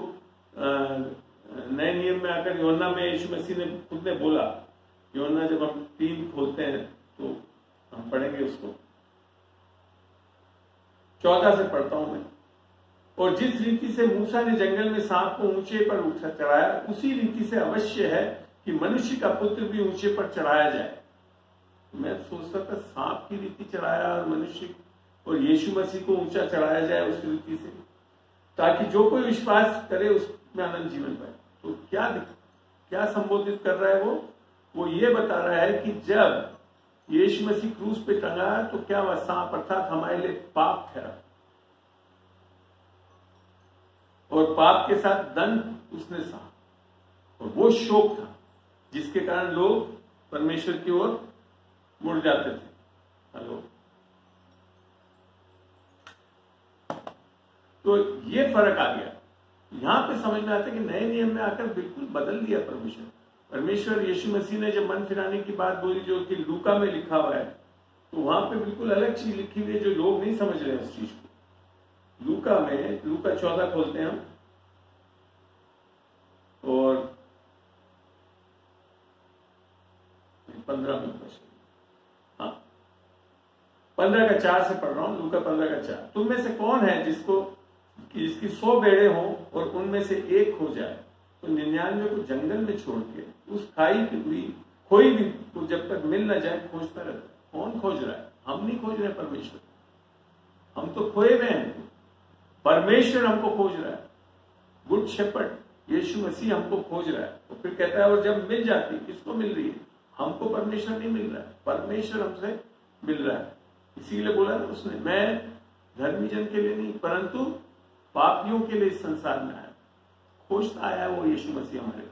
नए नियम में आकर यूहन्ना में यीशु मसीह ने खुद ने बोला। यूहन्ना जब हम 3 खोलते हैं तो हम पढ़ेंगे उसको। 14 से पढ़ता हूं मैं। और जिस रीति से मूसा ने जंगल में सांप को ऊंचे पर उठा चढ़ाया, उसी रीति से अवश्य है कि मनुष्य का पुत्र भी ऊंचे पर चढ़ाया जाए। मैं सोचता था सांप की रीति चढ़ाया और मनुष्य और यीशु मसीह को ऊंचा चढ़ाया जाए उस रीति से, ताकि जो कोई विश्वास करे उसमें अनंत जीवन पाए। तो क्या संबोधित कर रहा है वो ये बता रहा है कि जब यीशु मसीह क्रूस पे टंगा तो क्या वह सांप अर्थात हमारे लिए पाप ठहरा, और पाप के साथ दंड उसने सहा, और वो शोक था जिसके कारण लोग परमेश्वर की ओर मुड़ जाते थे। हेलो, तो ये फर्क आ गया। यहां पे समझ में आता है कि नए नियम में आकर बिल्कुल बदल दिया परमेश्वर यीशु मसीह ने जब मन फिराने की बात बोली, जो कि लूका में लिखा हुआ है, तो वहां पे बिल्कुल अलग चीज लिखी हुई है जो लोग नहीं समझ रहे उस चीज को। लूका 14 खोलते हैं हम, और 15 में, हाँ 15:4 से पढ़ रहा हूं। लूका 15:4। तुम में से कौन है जिसकी 100 भेड़ें हों और उनमें से एक खो जाए, तो 99 को जंगल में छोड़ के उस खोई भी को जब तक मिल न जाए खोजता रहता है। कौन खोज रहा है? हम नहीं खोज रहे परमेश्वर, हम तो खोए हुए हैं। परमेश्वर हमको खोज रहा है। गुड शेपर्ड यीशु मसीह हमको खोज रहा है। तो फिर कहता है और जब मिल जाती, किसको मिल रही है? हमको परमेश्वर नहीं मिल रहा है, परमेश्वर हमसे मिल रहा है। इसीलिए बोला ना उसने, मैं धर्मी जन के लिए नहीं परंतु पापियों के लिए इस संसार में आया। खोजता आया वो यीशु मसीह हमारे।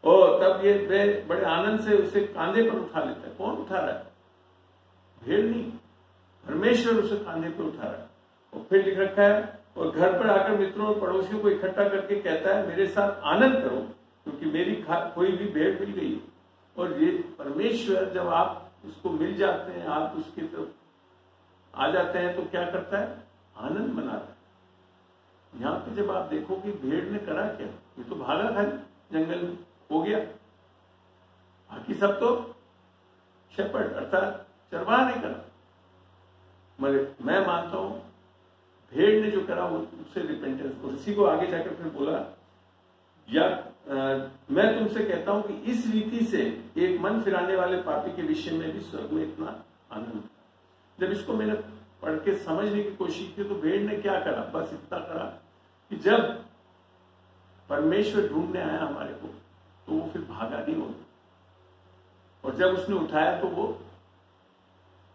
और तब ये बड़े आनंद से उसे कांधे पर उठा लेता है। कौन उठा रहा है? भेड़ नहीं, परमेश्वर उसे कांधे पर उठा रहा है। और फिर लिख रखा है और घर पर आकर मित्रों और पड़ोसियों को इकट्ठा करके कहता है मेरे साथ आनंद करो क्योंकि मेरी कोई भी भेड़ मिल गई। और ये परमेश्वर जब आप उसको मिल जाते हैं, आप उसकी तरफ आ जाते हैं, तो क्या करता है? आनंद मनाता है। यहाँ पे जब आप देखो कि भेड़ ने करा क्या, ये तो भागा खाली जंगल में हो गया, बाकी सब तो शेपर्ड अर्थात चरवाहा ने करा। मगर मैं मानता हूं भेड़ ने जो करा वो उससे रिपेंटेंस। और इसी को आगे जाकर फिर बोला या मैं तुमसे कहता हूं कि इस रीति से एक मन फिराने वाले पापी के विषय में भी स्वर्ग में इतना आनंद था। जब इसको मैंने पढ़ के समझने की कोशिश की तो भेड़ ने क्या करा? बस इतना करा कि जब परमेश्वर ढूंढने आया हमारे को तो वो फिर भागा नहीं होता, और जब उसने उठाया तो वो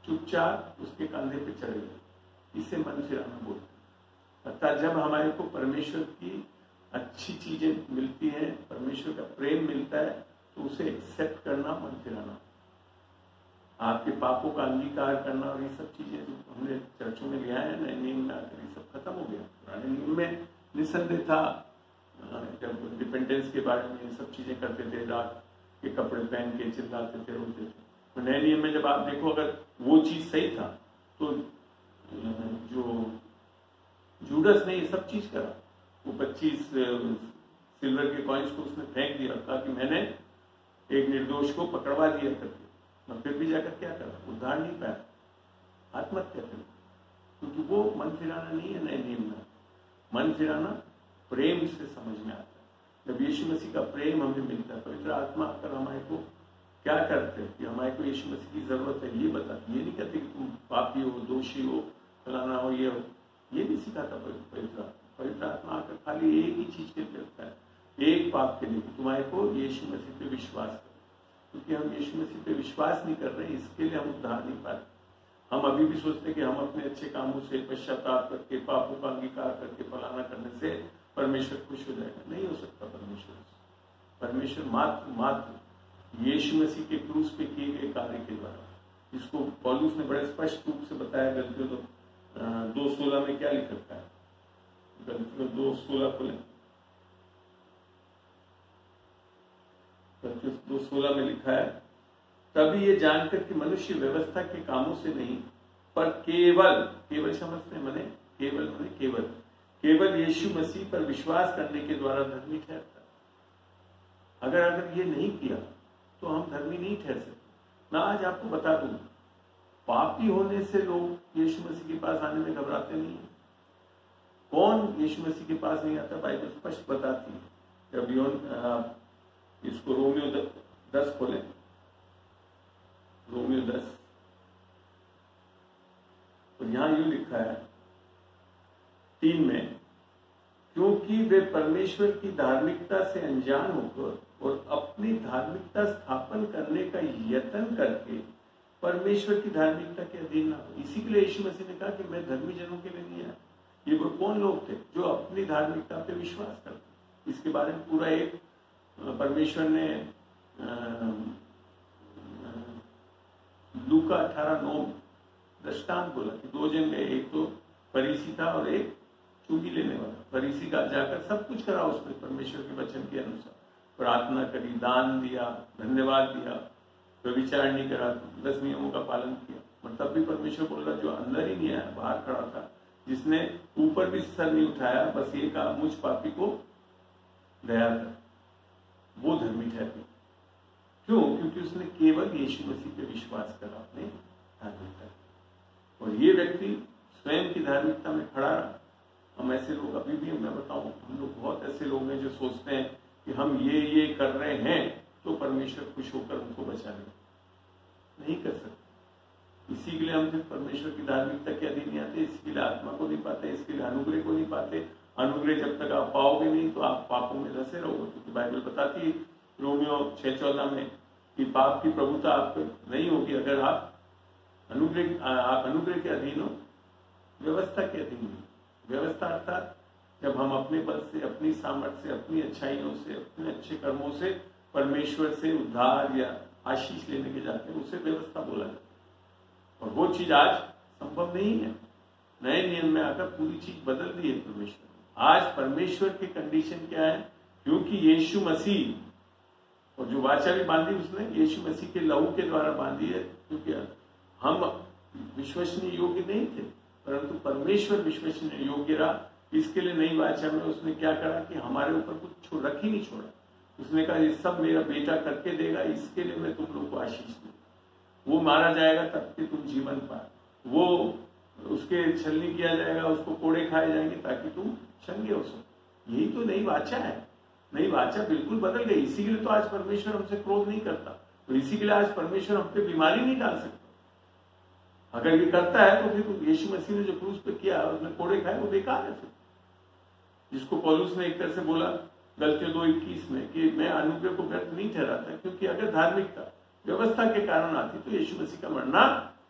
चुपचाप उसके कांधे पे चढ़ गए। इसे मन फिराना बोलते हैं। अर्थात जब हमारे को परमेश्वर की अच्छी चीजें मिलती हैं, परमेश्वर का प्रेम मिलता है, तो उसे एक्सेप्ट करना मन फिराना। आपके पापों का अंगीकार करना और ये सब चीजें जो हमने चर्चों में लिया है, नए नियम में आकर ये सब खत्म हो गया। पुराने नियम में निसंदेह था, जब डिपेंडेंस के बारे में ये सब चीजें करते थे, रात के कपड़े पहन के चिल्लाते थे, रोते थे। तो नए नियम में जब आप देखो अगर वो चीज सही था तो जो जूडस ने ये सब चीज करा, वो 25 सिल्वर के कॉइन्स को उसने फेंक दिया, कहा कि मैंने एक निर्दोष को पकड़वा दिया करके, मैं फिर भी जाकर क्या करा? उद्धार नहीं पाया, आत्महत्या कर, क्योंकि वो मन फिराना नहीं है नए नियम में। मन फिराना प्रेम से समझ में आता है। जब यीशु मसीह का प्रेम हमें मिलता है, पवित्र आत्मा आकर हमारे को क्या करते हैं कि हमारे को यीशु मसीह की जरूरत है ये बताती। ये नहीं कहते कि तुम पापी हो, दोषी हो, फलाना हो, ये हो, ये नहीं सिखाता पवित्र आत्मा आकर खाली एक ही चीज के लिए कहता है, एक पाप के लिए, तुम्हारे को यीशु मसीह पे विश्वास करो। क्योंकि हम यीशु मसीह पे विश्वास नहीं कर रहे, इसके लिए हम उद्धार नहीं पाते। हम अभी भी सोचते हैं कि हम अपने अच्छे कामों से पश्चाताप करके, पापों का अंगीकार करके, फलाना करने से परमेश्वर खुश हो जाएगा। नहीं हो सकता। परमेश्वर मात्र यीशु मसीह के क्रूस पे किए गए कार्य के द्वारा, जिसको पौलुस ने बड़े स्पष्ट रूप से बताया। गलतियों 2:16 में क्या लिख रखा है? गलतियों 2:16 खोलें। गलतियों 2:16 में लिखा है, तभी ये जानकर कि मनुष्य व्यवस्था के कामों से नहीं पर केवल समझते मने केवल यीशु मसीह पर विश्वास करने के द्वारा धर्मी ठहरता। अगर ये नहीं किया तो हम धर्मी नहीं ठहर सकते। मैं आज आपको बता दूं, पापी होने से लोग यीशु मसीह के पास आने में घबराते नहीं है। कौन यीशु मसीह के पास नहीं आता? बाइबल स्पष्ट बताती है। जब इसको रोमियो 10 खोलें, रोमियो 10, और यहां यूं लिखा है 3 में, क्योंकि वे परमेश्वर की धार्मिकता से अनजान होकर और अपनी धार्मिकता स्थापन करने का यत्न करके परमेश्वर की धार्मिकता के अधीन ना हो। इसी के लिए यीशु मसीह ने कहा कि मैं धर्मी जनों के लिए नहीं आया। ये वो कौन लोग थे? जो अपनी धार्मिकता पे विश्वास करते। इसके बारे में पूरा एक परमेश्वर ने लूका 18:9 दृष्टांत बोला कि 2 जन गए, एक तो फरीसी था और एक चुंगी लेने वाला। फरीसी का जाकर सब कुछ करा उसने परमेश्वर के वचन के अनुसार, प्रार्थना करी, दान दिया, धन्यवाद दिया, व्यभिचार नहीं करा, 10 नियमों का पालन किया। और तब भी परमेश्वर बोल रहा, जो अंदर ही नहीं आया, बाहर खड़ा था, जिसने ऊपर भी सर नहीं उठाया, बस ये कहा मुझ पापी को दया कर, वो धर्मी ठहरे। क्यों? क्योंकि उसने केवल यीशु मसीह पे विश्वास करा अपने धार्मिकता। और ये व्यक्ति स्वयं की धार्मिकता में खड़ा रहा। हम ऐसे लोग अभी भी, मैं बताऊं, हम लोग बहुत ऐसे लोग हैं जो सोचते हैं कि हम ये कर रहे हैं तो परमेश्वर खुश होकर उनको बचा ले। नहीं कर सकते। इसी के लिए हम फिर परमेश्वर की धार्मिकता के अधीन नहीं आते, इसके लिए आत्मा को नहीं पाते, इसके लिए अनुग्रह को नहीं पाते। अनुग्रह जब तक आप पाओगे नहीं तो आप पापों में धंसे रहोगे, क्योंकि बाइबल बताती है रोमियो 6:14 में कि पाप की प्रभुता आप पे नहीं होगी अगर आप अनुग्रह के अधीन हो, व्यवस्था के अधीन हो। व्यवस्था अर्थात जब हम अपने बल से, अपनी सामर्थ्य से, अपनी अच्छाइयों से, अपने अच्छे कर्मों से परमेश्वर से उद्धार या आशीष लेने के जाते हैं, उसे व्यवस्था बोला जाता है। और वो चीज आज संभव नहीं है। नए नियम में आकर पूरी चीज बदल दी है परमेश्वर। आज परमेश्वर की कंडीशन क्या है? क्योंकि यीशु मसीह, और जो वाचा भी बांधी उसने यीशु मसीह के लहू के द्वारा बांधी है, क्योंकि हम विश्वसनीय योग्य नहीं थे, परंतु परमेश्वर विश्वसनीय योग्य रहा। इसके लिए नई वाचा में उसने क्या करा कि हमारे ऊपर कुछ रख ही नहीं छोड़ा। उसने कहा ये सब मेरा बेटा करके देगा, इसके लिए मैं तुम लोग को आशीष दूंगा। वो मारा जाएगा तब कि तुम जीवन पाए, वो उसके छलनी किया जाएगा, उसको कोड़े खाए जाएंगे ताकि तुम चंगे हो सको। यही तो नई वाचा है। नई वाचा बिल्कुल बदल गई। इसी के लिए तो आज परमेश्वर हमसे क्रोध नहीं करता, और इसी के लिए आज परमेश्वर हम पे बीमारी नहीं डाल सकता। अगर ये करता है तो फिर यीशु मसीह ने जो क्रूस पे किया, उसने कोड़े खाए, वो बेकार है। फिर जिसको पौलुस ने एक तरह से बोला गलतियों 2:21 में कि मैं अनुग्रह को व्यर्थ नहीं ठहराता, क्योंकि अगर धार्मिकता व्यवस्था के कारण आती तो यीशु मसीह का मरना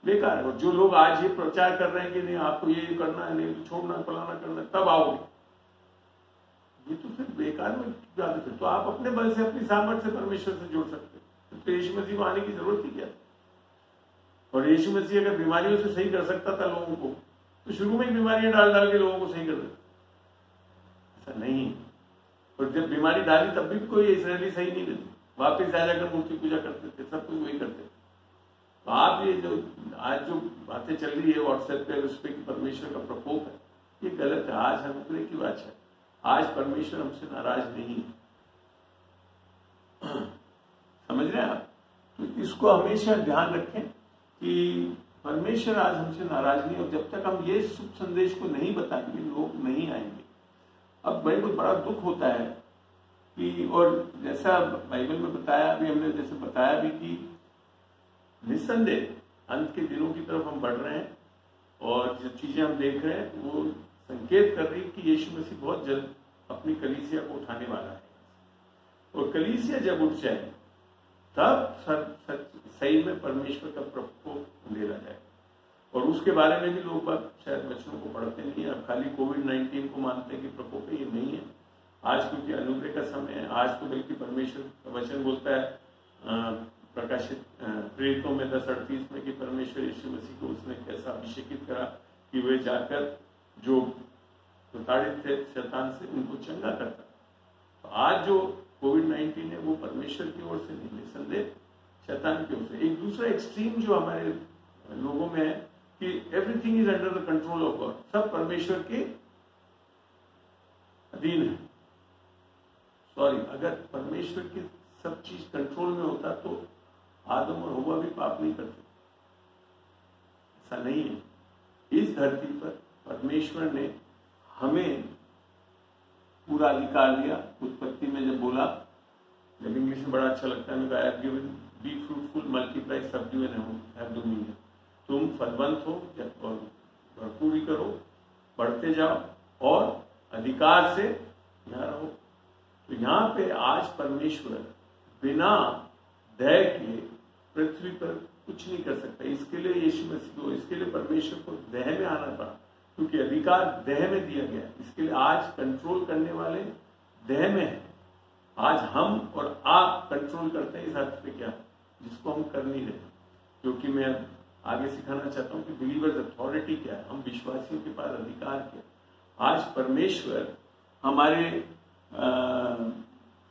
बेकार है। और जो लोग आज ये प्रचार कर रहे हैं कि नहीं आपको ये करना है, नहीं छोड़ना, फलाना करना, तब आओगे, ये तो फिर बेकार में बात है। तो आप अपने बल से, अपनी सामर्थ्य से परमेश्वर से जुड़ सकते हैं। तो यीशु मसीह को आने की जरूरत ही क्या? और यीशु मसीह अगर बीमारियों से सही कर सकता था लोगों को, तो शुरू में ही बीमारियां डाल डाल के लोगों को सही कर देता। ऐसा नहीं। और जब बीमारी डाली तब भी कोई इस्राएली सही नहीं देते, वापिस आ जाकर मूर्ति पूजा करते थे, सब कुछ वही करते थे। तो आप ये जो आज जो बातें चल रही है व्हाट्सएप पे, उस पर परमेश्वर का प्रकोप है, ये गलत है। आज अनुग्रह की बात है। आज परमेश्वर हमसे नाराज नहीं है। समझ रहे हैं आप? तो इसको हमेशा ध्यान रखें कि परमेश्वर आज हमसे नाराज नहीं, और जब तक हम ये शुभ संदेश को नहीं बताएंगे लोग नहीं आएंगे। अब बाइबल बड़ा दुख होता है कि, और जैसा बाइबल में बताया, अभी हमने जैसे बताया भी कि निस्संदेह अंत के दिनों की तरफ हम बढ़ रहे हैं, और जो चीजें हम देख रहे हैं वो संकेत कर रही है कि यीशु मसीह बहुत जल्द अपनी कलीसिया को उठाने वाला है। और कलीसिया जब उठ जाए तब सही में परमेश्वर का प्रकोप अंधेरा जाए। और उसके बारे में भी लोग बात शायद वचनों को पढ़ते नहीं है। अब खाली कोविड-19 को मानते हैं कि प्रकोप है, ये नहीं है। आज क्योंकि अनुग्रह का समय है, आज तो बल्कि परमेश्वर का वचन बोलता है प्रकाशित प्रेरितों में 10:38 में कि परमेश्वर यीशु मसीह को उसने कैसा अभिषेकित करा कि वे जाकर जो प्रताड़ित थे शैतान से उनको चंगा करता। तो आज जो कोविड-19 है वो परमेश्वर की ओर से नहीं, निसंदेह शैतान की ओर से। एक दूसरा एक्सट्रीम जो हमारे लोगों में है कि everything is under the control of God, सब परमेश्वर के अधीन है। सॉरी, अगर परमेश्वर की सब चीज कंट्रोल में होता तो आदम और हव्वा भी पाप नहीं करते। ऐसा नहीं है। इस धरती पर परमेश्वर ने हमें पूरा अधिकार दिया। उत्पत्ति में जब बोला, जब इंग्लिश में बड़ा अच्छा लगता है, I have given be fruitful multiply subdue and have dominion. तुम फलवंत हो और भरपूरी करो, बढ़ते जाओ और अधिकार से यहाँ रहो। तो यहाँ पे आज परमेश्वर बिना दया के पृथ्वी पर कुछ नहीं कर सकता। इसके लिए यीशु मसीह को, इसके लिए परमेश्वर को देह में आना पड़ा, क्योंकि अधिकार देह में दिया गया। इसके लिए आज कंट्रोल करने वाले देह में है। आज हम और आप कंट्रोल करते हैं इस अर्थ पे क्या, जिसको हम कर नहीं रहे। क्योंकि मैं आगे सिखाना चाहता हूँ कि बिलीवर्स अथॉरिटी क्या है, हम विश्वासियों के पास अधिकार क्या है। आज परमेश्वर हमारे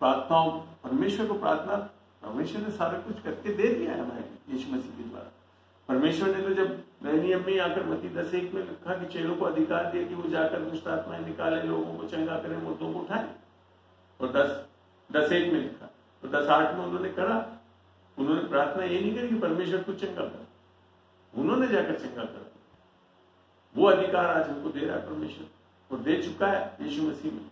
प्रार्थनाओं, परमेश्वर को प्रार्थना, परमेश्वर ने सारा कुछ करके दे दिया है हमारे यीशु मसीह के द्वारा। परमेश्वर ने तो जब नए नियम में आकर मत्ती 10:1 में लिखा कि चेलों को अधिकार दिया कि वो जाकर दुष्ट आत्माएं निकाले, लोगों को चंगा करें, मुर्दों को उठाए। और 10:1 में लिखा, तो 10:8 में उन्होंने करा। उन्होंने प्रार्थना ये नहीं करी कि परमेश्वर को चंगा कर, उन्होंने जाकर चंगा कर। वो अधिकार आज हमको दे रहा है परमेश्वर, और दे चुका है यीशु मसीह में।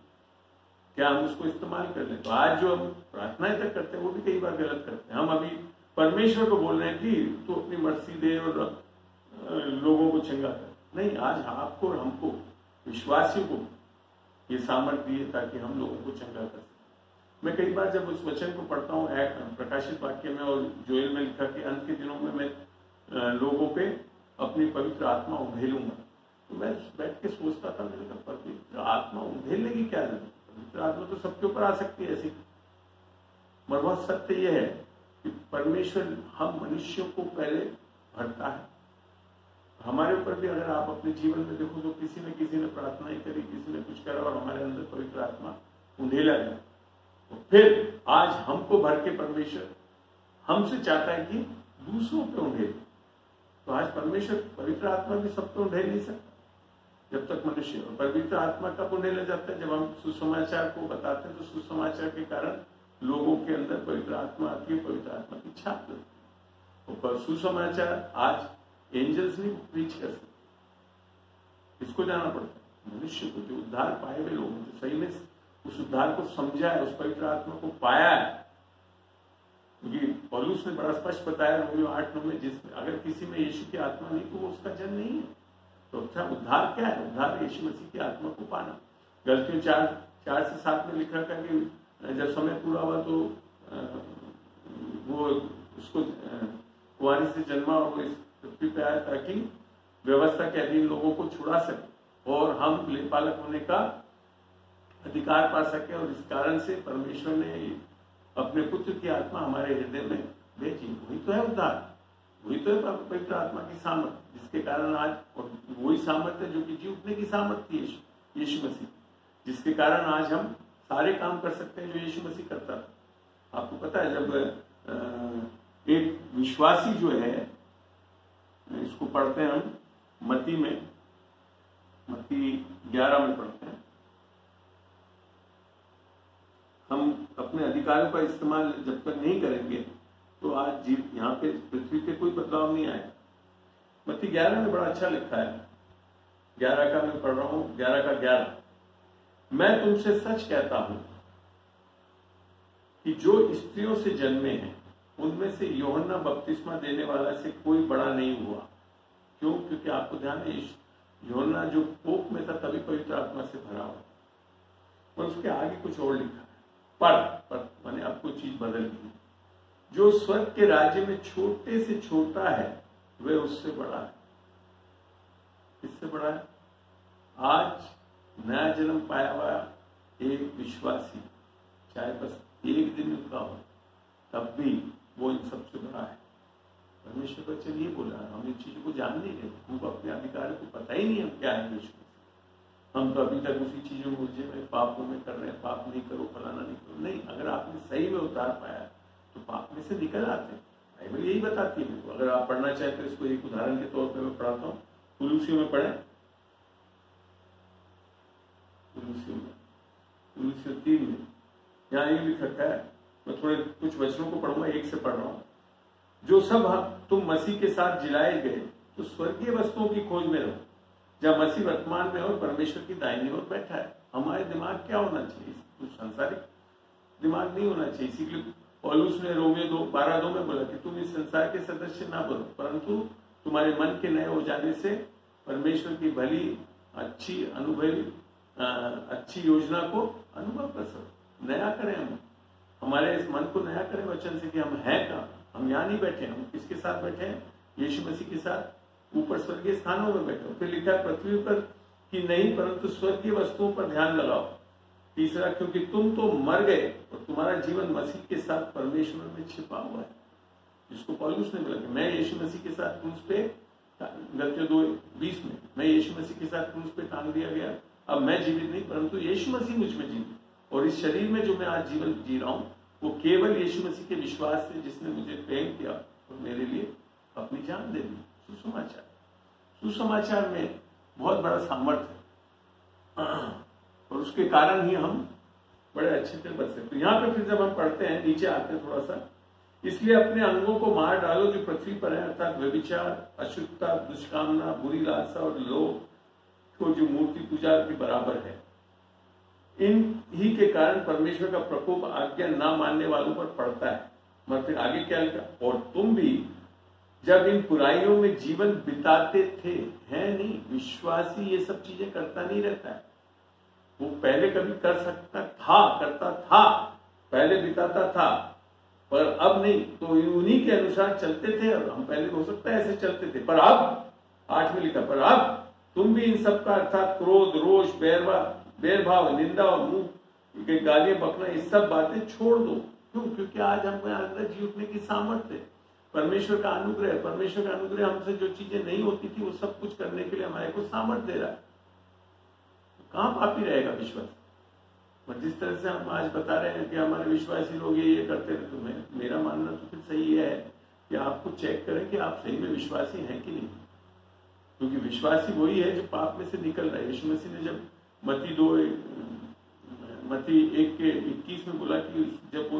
क्या हम उसको इस्तेमाल कर लें? तो आज जो हम प्रार्थनाएं तक करते हैं वो भी कई बार गलत करते हैं। हम अभी परमेश्वर को बोल रहे हैं कि तू अपनी मर्जी दे और लोगों को चंगा कर, नहीं, आज आपको और हमको विश्वासियों को ये सामर्थ्य दी है ताकि हम लोगों को चंगा कर सकें। मैं कई बार जब उस वचन को पढ़ता हूँ प्रकाशित वाक्य में और जोएल में लिखा कि अंत के दिनों में मैं लोगों पे अपनी पवित्र आत्मा उंधेलूंगा, तो मैं बैठ के सोचता था, मैंने कहा पवित्र आत्मा उंधेलने की क्या जरूरत? पवित्र आत्मा तो सबके ऊपर आ सकती है ऐसी। मगर बहुत सत्य यह है कि परमेश्वर हम मनुष्यों को पहले भरता है। हमारे ऊपर भी अगर आप अपने जीवन में देखो तो किसी ने प्रार्थनाएं करी, किसी ने कुछ करा और हमारे अंदर पवित्र आत्मा उंधेला गया, तो फिर आज हमको भर के परमेश्वर हमसे चाहता है कि दूसरों पे उंधेले। तो आज परमेश्वर पवित्र आत्मा भी सब पे उंधेल नहीं सकता जब तक मनुष्य। और पवित्र आत्मा कब उंधेला जाता है? जब हम सुसमाचार को बताते हैं, तो सुसमाचार के कारण लोगों के अंदर पवित्र आत्मा आती है, पवित्र आत्मा की छाप लगती है। तो सुसमाचार आज एंजल्स नहीं प्रीच कर सकते, इसको जाना पड़ता है मनुष्य को, जो उद्धार पाए हुए लोग, जो सही में उस उद्धार को समझा है, उस पवित्र आत्मा को पाया है। क्योंकि पौलुस ने बड़ा स्पष्ट बताया रोमियो 8:9 में, जिसमें अगर किसी में यीशु की आत्मा नहीं तो वो उसका जन नहीं है। तो अच्छा उद्धार क्या है? उद्धार यीशु मसीह की आत्मा को पाना। गलतियों 4:4-7 में लिखा था कि जब समय पूरा हुआ तो वो उसको कुंवारी से जन्मा और वो इस पृथ्वी पे आया ताकि व्यवस्था के अधीन लोगों को छुड़ा सके और हम लेपालक होने का अधिकार पा सके। और इस कारण से परमेश्वर ने अपने पुत्र की आत्मा हमारे हृदय में भेजी। वही तो है उद्धार, वही तो है पवित्र आत्मा की सामर्थ्य, जिसके कारण आज, और वही सामर्थ्य जो कि जी उठने की सामर्थ्य यीशु मसीह, जिसके कारण आज हम सारे काम कर सकते हैं जो यीशु मसीह करता था। आपको पता है जब एक विश्वासी जो है, इसको पढ़ते हैं हम मत्ती 11 में पढ़ते हैं, हम अपने अधिकारों का इस्तेमाल जब तक नहीं करेंगे तो आज यहाँ पे पृथ्वी पे कोई बदलाव नहीं आएगा। मत्ती 11 में बड़ा अच्छा लिखा है, 11 का मैं पढ़ रहा हूँ, 11 का 11, मैं तुमसे सच कहता हूं कि जो स्त्रियों से जन्मे हैं उनमें से यूहन्ना बपतिस्मा देने वाला से कोई बड़ा नहीं हुआ। क्यों? क्योंकि आपको ध्यान है, यूहन्ना जो कोप में था तभी पवित्र आत्मा से भरा हुआ, और उसके आगे कुछ और लिखा है, पर मैंने अब कोई चीज बदल दी, जो स्वर्ग के राज्य में छोटे से छोटा है वह उससे बड़ा है। किससे बड़ा है? आज नया जन्म पाया हुआ एक विश्वासी, चाहे बस एक दिन का हो, तब भी वो इन सबसे बड़ा है। परमेश्वर का वचन ये बोला, हम इन चीजों को जान नहीं रहे, हमको अपने अधिकार को पता ही नहीं हम क्या है विश्व। हम तो अभी तक उसी चीजों में उलझे में, पापों में कर रहे हैं, पाप नहीं करो, फलाना नहीं करो। नहीं, अगर आपने सही में उद्धार पाया तो पाप में से निकल आते हैं। बाइबल यही बताती है। तो अगर आप पढ़ना चाहते हो, इसको एक उदाहरण के तौर पर मैं पढ़ाता हूँ, कुलूसियों में पढ़े, कुलूसियों 3 में यहाँ ये लिख रखा है, मैं थोड़े कुछ वचनों को पढ़ूंगा, एक से पढ़ रहा हूँ। जो सब तुम मसीह के साथ जिलाए गए तो स्वर्गीय वस्तुओं की खोज में रहो, जब मसीह वर्तमान में और परमेश्वर की दाहिनी ओर बैठा है। हमारे दिमाग क्या होना चाहिए? कुछ सांसारिक दिमाग नहीं होना चाहिए। इसीलिए पौलुस ने रोमियो 12:2 में बोला कि तुम इस संसार के सदस्य ना बनो, परंतु तुम्हारे मन के नए हो जाने से परमेश्वर की भली, अच्छी, अच्छी योजना को अनुभव कर सको। नया करें, हम हमारे इस मन को नया करें वचन से कि हम हैं कहाँ। हम यहाँ नहीं बैठे, हम किसके साथ बैठे हैं? यीशु मसीह के साथ ऊपर स्वर्गीय स्थानों में बैठे। फिर लिखा है पृथ्वी पर की नहीं परंतु स्वर्गीय वस्तुओं पर ध्यान लगाओ। तीसरा, क्योंकि तुम तो मर गए और तुम्हारा जीवन मसीह के साथ परमेश्वर में छिपा हुआ है। जिसको पौलुस ने बोला कि मैं यीशु मसीह के साथ क्रूस पे, गलतियों 2:20 में, मैं यीशु मसीह के साथ क्रूस पे टांग दिया गया। अब मैं जीवित नहीं परंतु यीशु मसीह मुझ में जीवित, और इस शरीर में जो मैं आज जीवन जी रहा हूँ वो केवल यीशु मसीह के विश्वास से, जिसने मुझे प्रेम किया और मेरे लिए अपनी जान दे दी। सुसमाचार, सुसमाचार में बहुत बड़ा सामर्थ्य है, और उसके कारण ही हम बड़े अच्छे से बच सकते। यहाँ पे फिर जब हम पढ़ते हैं, नीचे आते हैं थोड़ा सा, इसलिए अपने अंगों को मार डालो जो पृथ्वी पर है, अर्थात व्यभिचार, अशुद्धता, दुष्कामना, बुरी लालसा और लोभ, तो जो मूर्ति पूजा के बराबर है। इन ही के कारण परमेश्वर का प्रकोप आज्ञा ना मानने वालों पर पड़ता है। मगर फिर आगे क्या लिखा? और तुम भी जब इन बुराइयों में जीवन बिताते थे, है नहीं। विश्वासी ये सब चीजें करता नहीं रहता है। वो पहले कभी कर सकता था, करता था, पहले बिताता था, पर अब नहीं। तो उन्हीं के अनुसार चलते थे। और हम पहले हो सकता है ऐसे चलते थे, पर अब 8 में लिखा, पर अब तुम भी इन सब का अर्थात क्रोध, रोष, बैरभाव, निंदा और मुंह के गालियां बकना, ये सब बातें छोड़ दो। क्यों? क्योंकि आज हमको अंदर जी उठने की सामर्थ्य है। परमेश्वर का अनुग्रह, परमेश्वर का अनुग्रह हमसे जो चीजें नहीं होती थी वो सब कुछ करने के लिए हमारे को सामर्थ्य दे रहा है। कहां पापी रहेगा विश्वास? और जिस तरह से हम आज बता रहे हैं कि हमारे विश्वासी लोग ये करते हैं, तो मेरा मानना तो फिर सही है कि आपको चेक करें कि आप सही में विश्वासी हैं कि नहीं। क्योंकि विश्वासी वही है जो पाप में से निकल रहा है। यीशु मसीह ने जब मत्ती 1:21 में बोला कि जब वो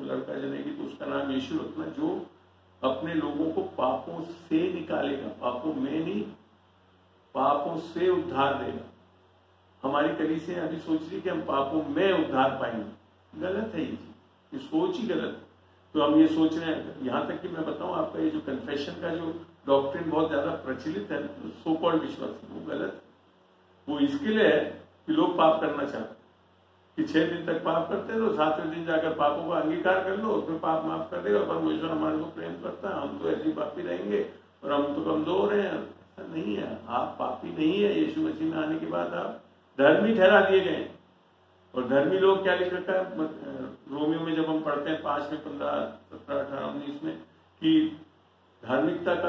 लड़का जनेगी तो उसका नाम यीशु रखना, जो अपने लोगों को पापों से निकालेगा, पापों में नहीं, पापों से उद्धार देगा। हमारी कलीसियां अभी सोच रही कि हम पापों में उद्धार पाएंगे। गलत है ये सोच ही गलत है। तो हम ये सोच रहे हैं, यहां तक कि मैं बताऊं आपका, ये जो कन्फेशन का जो डॉक्ट्रिन बहुत ज्यादा प्रचलित है, सो कॉल्ड विश्वास, वो गलत है। वो इसके लिए है कि लोग पाप करना चाहते हैं, कि 6 दिन तक पाप करते हैं तो 7वें दिन जाकर पापों का अंगीकार कर लो, फिर पाप माफ कर देगा, परमेश्वर हमारे को प्रेम करता है, हम तो ऐसे पापी रहेंगे और हम तो कमजोर हैं। ऐसा नहीं है, आप पापी नहीं है। यीशु मसीह में आने के बाद आप धर्मी ठहरा दिए गए। और धर्मी लोग क्या लिख रखा है रोमियो में, जब हम पढ़ते हैं 5 में 15, 17, 18, 19 में, कि धार्मिकता का